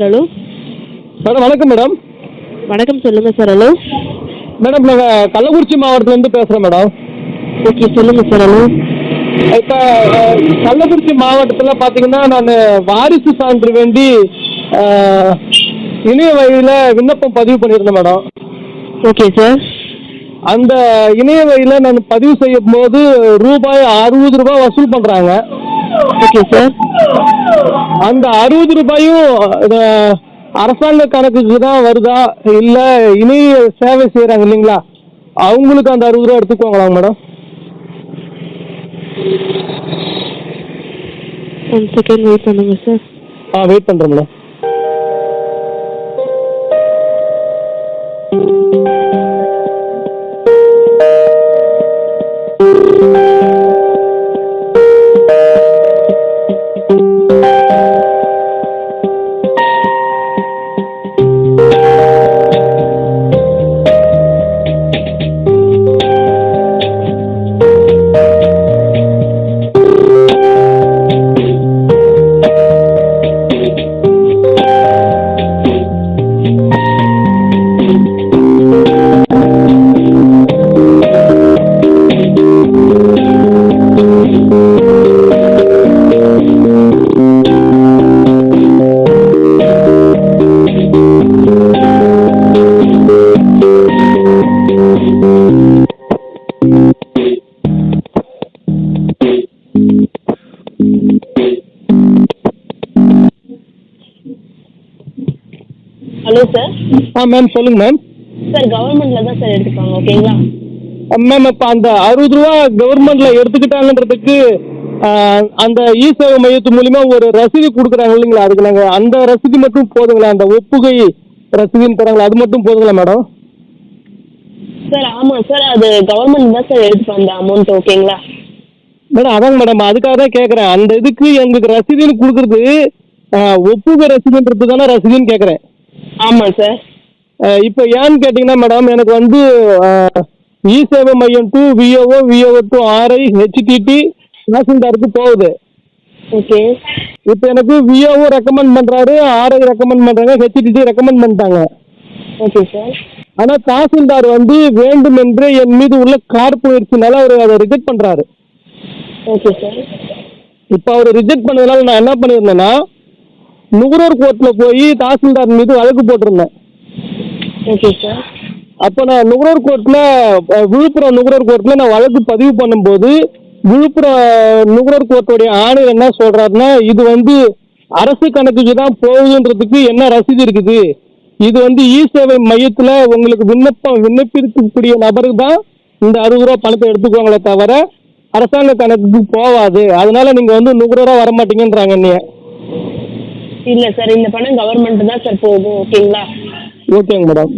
Sir. Hello madam வணக்கம் madam. வணக்கம், சொல்லுங்க சார். ஹலோ மேடம் நாங்கள் கள்ளக்குறிச்சி மாவட்டத்துலேருந்து பேசுகிறேன் மேடம். ஓகே, சொல்லுங்க சார். ஹலோ இப்போ கள்ளக்குறிச்சி மாவட்டத்தில் பார்த்தீங்கன்னா நான் வாரிசு சான்று வேண்டி இணைய வழியில் விண்ணப்பம் பதிவு பண்ணியிருந்தேன் மேடம். Okay sir. அந்த இணைய வழியில் நான் பதிவு செய்யும் போது ரூபாய் 60 வசூல் பண்ணுறாங்க. Okay sir. அந்த 60 ரூபாயும் அரசாங்க கணக்குக்கு தான் வருதா இல்லை இணைய சேவை செய்கிறாங்க இல்லைங்களா, அவங்களுக்கு அந்த 60 ரூபா எடுத்துக்குவாங்களா மேடம்? 1 செகண்ட் வெயிட் பண்ணுங்க சார். வெயிட் பண்ணுறேன் மேடம். Hello sir. மேம் சொல்லுங்க மேம். சார் கவர்மெண்ட்ல தான் சார் எடுத்துப்பாங்க, ஓகேங்களா? மேம் இப்போ அந்த 60 ரூபா கவர்மெண்ட்ல எடுத்துக்கிட்டாங்கன்றதுக்கு அந்த இ சேவை மையத்து மூலிமா ஒரு ரசீது கொடுக்குறாங்க இல்லைங்களா, அதுக்கு நாங்கள் அந்த ரசீது மட்டும் போதுங்களா? அந்த ஒப்புகை ரசீதுன்னு தராங்களா, அது மட்டும் போதுங்களா மேடம்? சார் ஆமாம் சார், அது கவர்மெண்ட் தான் சார் எடுத்துப்பாங்க அந்த அமௌண்ட், ஓகேங்களா? மேடம் அதாங்க மேடம், அதுக்காக தான் கேட்குறேன். அந்த இதுக்கு எங்களுக்கு ரசீதுன்னு கொடுக்குறது ஒப்புகை ரசீதுன்றது தானே ரசீதுன்னு கேட்குறேன். ஆமாம் சார். இப்போ ஏன்னு கேட்டிங்கன்னா மேடம், எனக்கு வந்து இ சேவை மையம் to VAO, VAO to RI, HDT தாசில்தாருக்கு போகுது. ஓகே. இப்போ எனக்கு விஓஓ ரெக்கமெண்ட் பண்ணுறாரு, ஆர்ஐ ரெக்கமெண்ட் பண்ணுறாங்க, ஹெச்டிடி ரெக்கமெண்ட் பண்ணிட்டாங்க. Okay sir. ஆனால் தாசில்தார் வந்து வேண்டுமென்று என் மீது உள்ள காழ்ப்புணர்ச்சினால அவர் அதை ரிஜெக்ட் பண்ணுறாரு. Okay sir. இப்போ அவர் ரிஜெக்ட் பண்ணதுனால நான் என்ன பண்ணியிருந்தேன்னா, நுகர்வோர் கோர்ட்டில் போய் தாசில்தார் மீது வழக்கு போட்டிருந்தேன். Okay sir. அப்போ நான் நுகர்வோர் கோர்ட்டில் விழுப்புரம் நுகர்வோர் கோர்ட்டில் நான் வழக்கு பதிவு பண்ணும்போது விழுப்புரம் நுகர்வோர் கோர்ட்டுடைய ஆணையர் என்ன சொல்கிறாருன்னா, இது வந்து அரசு கணக்குக்கு தான் போகுதுன்றதுக்கு என்ன ரசீது இருக்குது, இது வந்து இ சேவை மையத்தில் உங்களுக்கு விண்ணப்பிக்கக்கூடிய நபருக்கு தான் இந்த 60 ரூபா பணத்தை எடுத்துக்குவாங்களே தவிர அரசாங்க கணக்குக்கு போகாது, அதனால நீங்கள் வந்து நுகர்வோராக வரமாட்டீங்கன்றாங்க என்னைய. இல்லை சார், இந்த பணம் கவர்மெண்ட் தான் சார் போகும், ஓகேங்களா? ஓகேங்க மேடம்.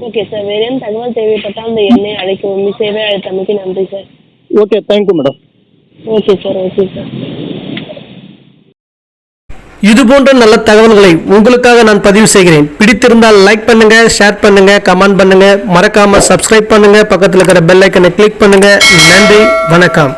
ஓகே சார், வேறு என்ன தகவல் தேவைப்பட்டால் அந்த எண்ணை அழைக்கவும். சேவை அழைத்தமைக்கு நன்றி sir. Okay, thank you madam. Okay sir. Okay sir. இது போன்ற நல்ல தகவல்களை உங்களுக்காக நான் பதிவு செய்கிறேன். பிடித்திருந்தால் லைக் பண்ணுங்க, ஷேர் பண்ணுங்க, கமெண்ட் பண்ணுங்க, மறக்காம சப்ஸ்கிரைப் பண்ணுங்க, பக்கத்தில் இருக்கிற பெல் ஐக்கனை கிளிக் பண்ணுங்க. நன்றி, வணக்கம்.